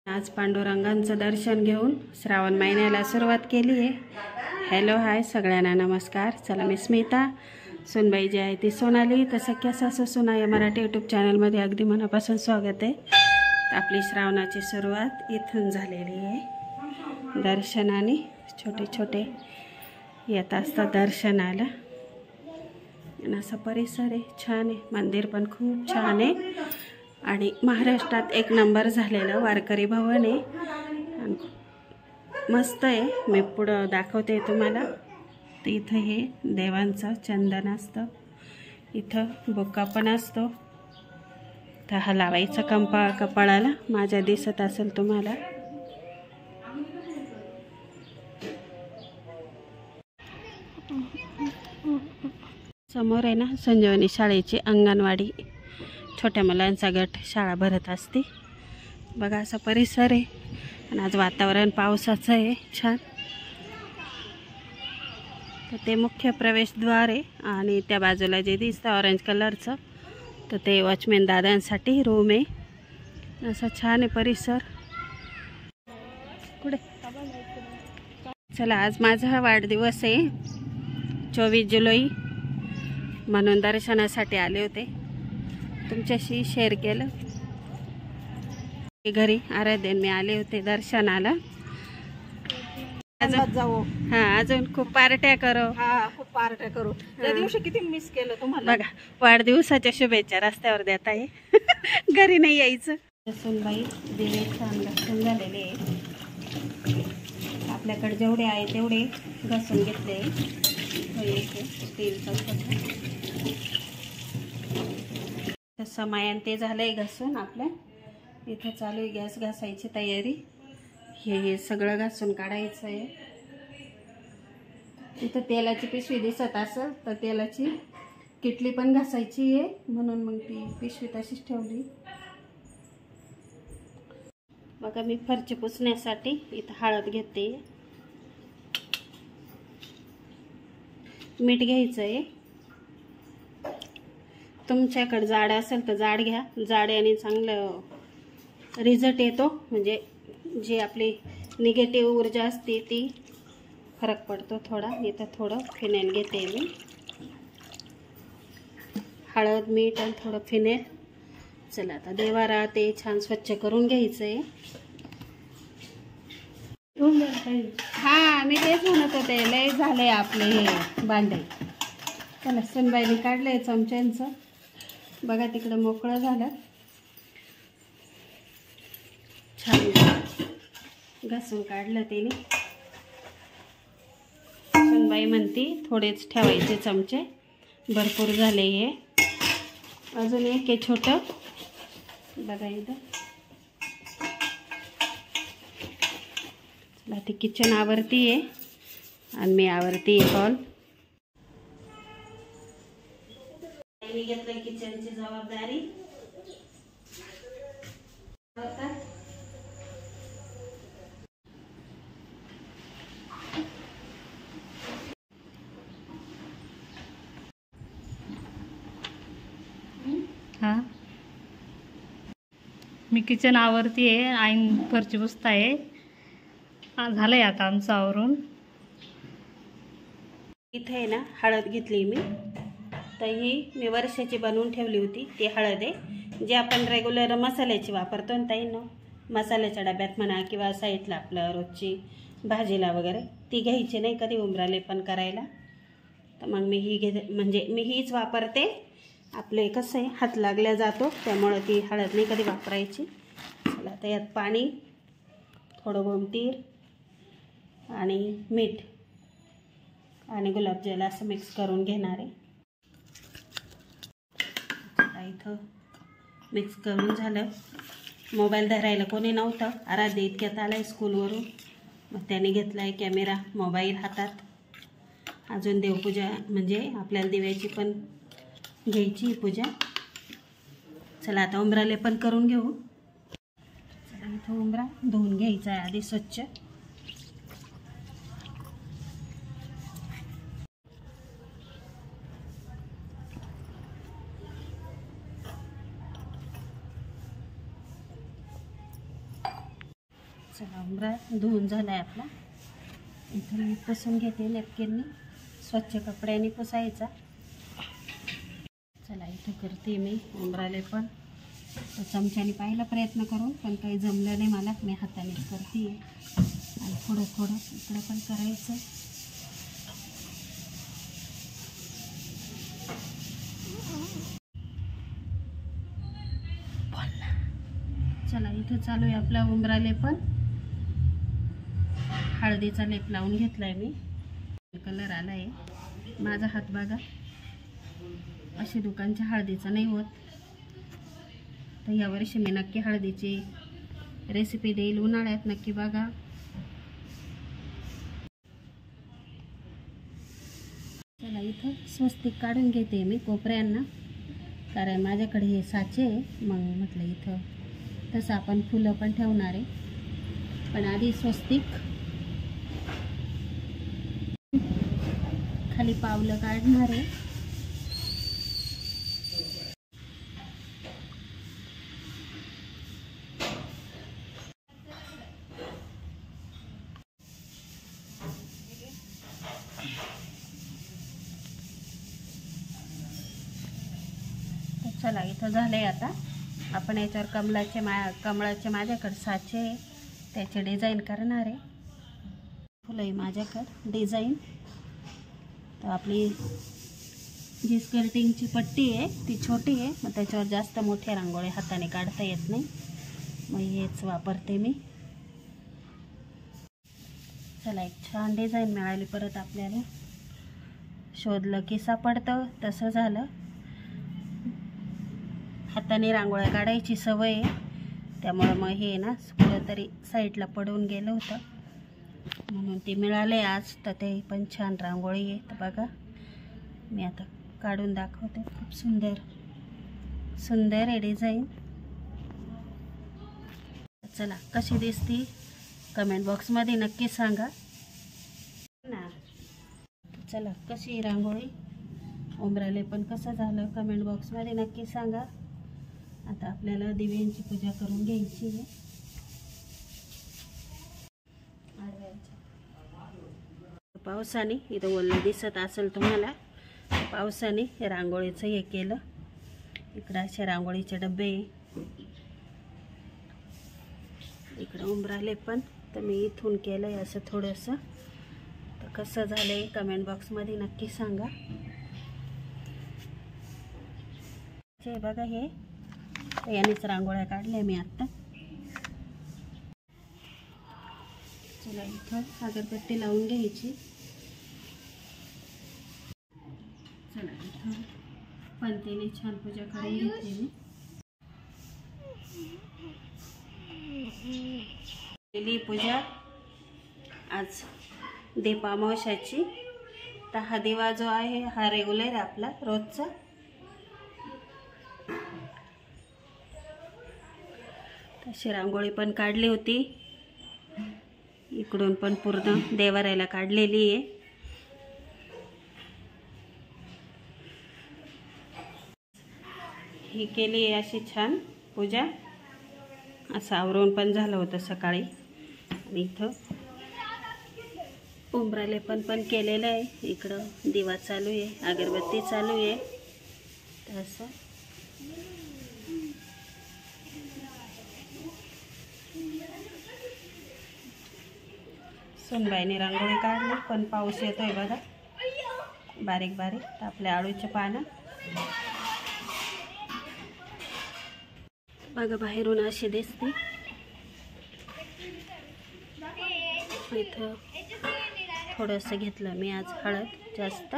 आज पांडुरंगांचं दर्शन घेऊन श्रावण महिन्याला सुरुवात केली आहे। हॅलो हाय सगळ्यांना नमस्कार। चला मी स्मिता, सुनबाई जी आहे ती सोनाली, तर सख्या सासू सुना या मराठी यूट्यूब चॅनलमध्ये अगदी मनापासून स्वागत आहे। आपली श्रावणाची सुरुवात इथून झालेली आहे। दर्शनाने छोटे छोटे येत असतात दर्शनाला, आणि असा परिसर आहे, छान आहे। मंदिर पण खूप छान आहे आणि महाराष्ट्रात एक नंबर झालेलं वारकरी भवन आहे आणि मस्त आहे। मी पुढं दाखवते तुम्हाला। तर इथं हे देवांचं चंदन असतं, इथं बुक्का पण असतो, तर हा लावायचा कपाळाला, माझ्या दिसत असेल तुम्हाला। समोर आहे ना संजीवनी शाळेची अंगणवाडी, छोट्या मुलांचा गट शाळा भरत असते। बघा असा परिसर आहे आणि आज वातावरण पावसाचं आहे, छान। तर ते मुख्य प्रवेशद्वार आहे आणि त्या बाजूला जे दिसतं ऑरेंज कलरचं, तर ते वॉचमॅन दादांसाठी रूम आहे। असा छान आहे परिसर। कुठे चला, आज माझा वाढदिवस आहे 24 जुलै, म्हणून दर्शनासाठी आले होते, तुमच्याशी शेअर केलं। घरी आराध्यन मी आले होते दर्शनाला। अजून खूप पार्ट्या करू। खूप पार्ट्या करू। त्या दिवशी किती मिस केलं तुम्हाला। बघा वाढदिवसाच्या शुभेच्छा रस्त्यावर देत आहे, घरी नाही यायचं। सुनबाई दिवे छान घासून झालेले आहे, आपल्याकडे जेवढे आहे तेवढे घासून घेतले। स्टीलचं समायन ते झालंय घासून। आपल्या इथं चालू आहे गॅस घासायची तयारी। हे सगळं घासून काढायचं आहे। इथं तेलाची पिशवी दिसत असेल, तर तेलाची किटली पण घासायची आहे, म्हणून मग ती पिशवी तशीच ठेवली। बघा मी फरची पुसण्यासाठी इथं हळद घेते, मीठ घ्यायचं आहे। तुमच्याकडे जाड असेल तर जाड घ्या, जाड्याने चांगलं रिझल्ट येतो, म्हणजे जी आपली निगेटिव्ह ऊर्जा असते ती फरक पडतो थोडा। इथं थोडं फिनेल घेते मी, हळद मीठ आणि थोडं फिनेल। चला आता देवारा ते छान स्वच्छ करून घ्यायचं आहे। मी तेच म्हणत होते, लय झालंय आपले हे भांडे। चला सुनबाईने काढलंय चमच्यांचं, बघा तिकडं मोकळं झालं, छान घासून काढलं त्याने। सुनबाई म्हणती थोडेच ठेवायचे चमचे, भरपूर झाले हे। अजून एक आहे छोटं, बघा इथं। चला ती किचन आवरती आहे आणि मी आवरती आहे हॉल। मी घेतलं किचनची जबाबदारी। मी किचन आवरती आहे, आईन फरची पुसता आहे। झालंय आता आमचं आवरून। इथे आहे ना हळद घेतली मी, तर ही मी वर्षाची बनवून ठेवली होती, ती हळद आहे जी आपण रेग्युलर मसाल्याची वापरतो ना ताई, न मसाल्याच्या डब्यात म्हणा किंवा साईडला आपलं रोजची भाजीला वगैरे, ती घ्यायची नाही कधी उंबराले पण करायला। तर मग मी ही म्हणजे मी हीच वापरते। आपले कसं आहे हात लागल्या जातो, त्यामुळे ती हळद नाही कधी वापरायची। चला आता यात पाणी, थोडं गोमतीर आणि मीठ आणि गुलाबजल असं मिक्स करून घेणार आहे। इथं मिक्स करून झालं। मोबाईल धरायला कोणी नव्हतं, आराध्य इतक्यात आलाय स्कूलवरून, मग त्याने घेतलाय कॅमेरा मोबाईल हातात। अजून देवपूजा म्हणजे आपल्याला दिव्याची पण घ्यायची पूजा। चला आता उंबराले पण करून घेऊ। चला इथं उंबरा धुवून घ्यायचा आहे आधी स्वच्छ। उंबरा धुवून झाला आहे आपला. इथं मी पुसून घेते नॅपकिननी, स्वच्छ कपड्याने पुसायचा. चला इथं करते मी उंबराले पण. चमच्याने पाहिला प्रयत्न करून, पण काही जमलं नाही मला. मी हातानेच करते आणि थोडं थोडं इकडं पण करायचं. चला इथं चालू आहे आपला उंबराले पण. हळदीचा लेप लावून घेतलाय मी. कलर आला आहे. माझा हात बघा, अशी दुकानच्या हळदीचा नाही होत. तर यावर्षी मी नक्की हळदीची रेसिपी देईल उन्हाळ्यात, नक्की बघा. चला इथं स्वस्तिक काढून घेते मी कोपऱ्यांना, कारण माझ्याकडे हे साचे आहे. मग म्हटलं इथं तसं आपण फुलं पण ठेवणार आहे, पण आधी स्वस्तिक खाली पावलं काढणार आहे. चला इथं झालंय. आता आपण याच्यावर कमळाचे माझ्याकडे साचे आहे, त्याचे डिझाईन करणार आहे. फुलं आहे माझ्याकडे डिझाईन. तर आपली जी स्कर्टिंगची पट्टी आहे ती छोटी आहे, मग त्याच्यावर जास्त मोठ्या रांगोळी हाताने काढता येत नाही, मग हेच वापरते मी. चला एक छान डिझाईन मिळाली परत आपल्याला. शोधलं की सापडतं, तसं झालं. हाताने रांगोळ्या काढायची सवय आहे, त्यामुळं मग हे ना कुठंतरी साईडला पडून गेलं होतं, म्हणून ते मिळाले आज. तर ते पण छान रांगोळी आहे. तर बघा मी आता काढून दाखवते. खूप सुंदर सुंदर आहे डिझाईन. चला कशी दिसती कमेंट बॉक्समध्ये नक्की सांगा ना. चला कशी रांगोळी उंबराले पण कसं झालं कमेंट बॉक्समध्ये नक्की सांगा. आता आपल्याला दिव्यांची पूजा करून घ्यायची आहे. पावसाने इथं ओलं दिसत असेल तुम्हाला, पावसाने हे रांगोळीचं हे केलं. इकडं असे रांगोळीचे डबे, इकडं उंबराले पण. तर मी इथून केलंय असं थोडंसं. तर कसं झालंय कमेंट बॉक्समध्ये नक्की सांगा. हे बघा हे यानेच रांगोळ्या काढल्या मी आत्ता. चला इथं अगरबत्ती लावून घ्यायची. चला इथं पंतीने छान पूजा करून घेतली मी. केली पूजा आज दीप अमावस्याची. तर हा दिवा जो आहे हा रेग्युलर आपला रोजचा. तशी रांगोळी पण काढली होती, इकडून पण पूर्ण देवाऱ्याला काढलेली आहे. ही केली आहे अशी छान पूजा. असं आवरून पण झालं होतं सकाळी. आणि इथं उंबराले पण केलेलं आहे. इकडं दिवा चालू आहे, अगरबत्ती चालू आहे. तर असं सुनबाईने रांगोळी काढली, पण पाऊस येतोय बघा बारीक बारीक. तर आपल्या आळूचे पानं बघा बाहेरून अशी दिसते. इथं थोडंसं घेतलं मी आज हळद जास्त.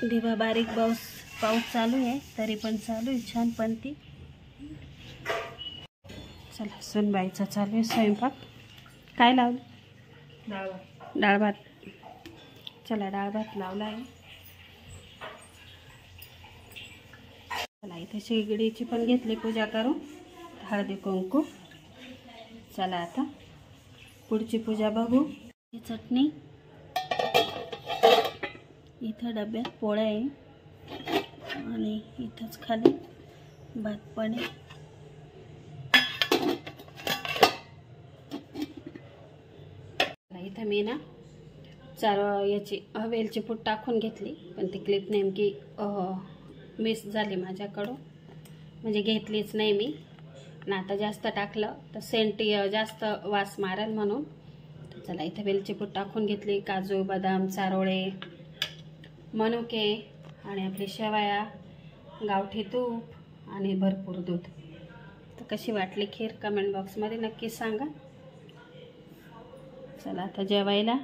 दिवा बारीक पाऊस चालू आहे तरी पण चालू आहे छान. पण ती चला सुनबाईचा चालू आहे स्वयंपाक. काय लावलं? डाळ भात. चला डाळ भात लावला आहे. चला इथे शेगडीची पण घेतली पूजा करून, हळदी कुंकू. चला आता पुढची पूजा बघू. ही चटणी, इथं डब्यात पोळ्या आहे. आणि इथंच खाली भात पण आहे. इथं मी ना याची वेलची पूड टाकून घेतली, पण ती क्लिप नेमकी मिस झाली माझ्याकडून, म्हणजे घेतलीच नाही मी. आणि आता जास्त टाकलं तर सेंट जास्त वास मारेल म्हणून. तर चला इथं वेलची पूड टाकून घेतली. काजू, बदाम, चारोळे, मनुके आणि आपली शेवया, गावठी तूप आणि भरपूर दूध. तर कशी वाटली खीर कमेंट बॉक्समध्ये नक्की सांगा. चला आता जेवायला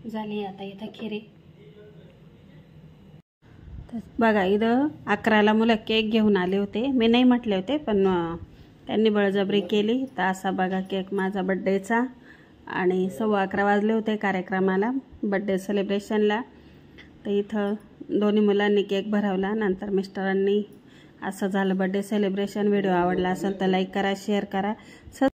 झाली आता इथं खिरी. तर बघा इथं 11ला मुलं केक घेऊन आले होते. मी नाही म्हटले होते, पण त्यांनी बळजबरी केली. तर असा बघा केक माझा बड्डेचा. आणि 11:15 वाजले होते कार्यक्रमाला, बड्डे सेलिब्रेशनला. तर इथं दोन्ही मुलांनी केक भरवला. नंतर मिस्टरांनी. असं झालं बड्डे सेलिब्रेशन. व्हिडिओ आवडला असेल तर लाईक करा, शेअर करा.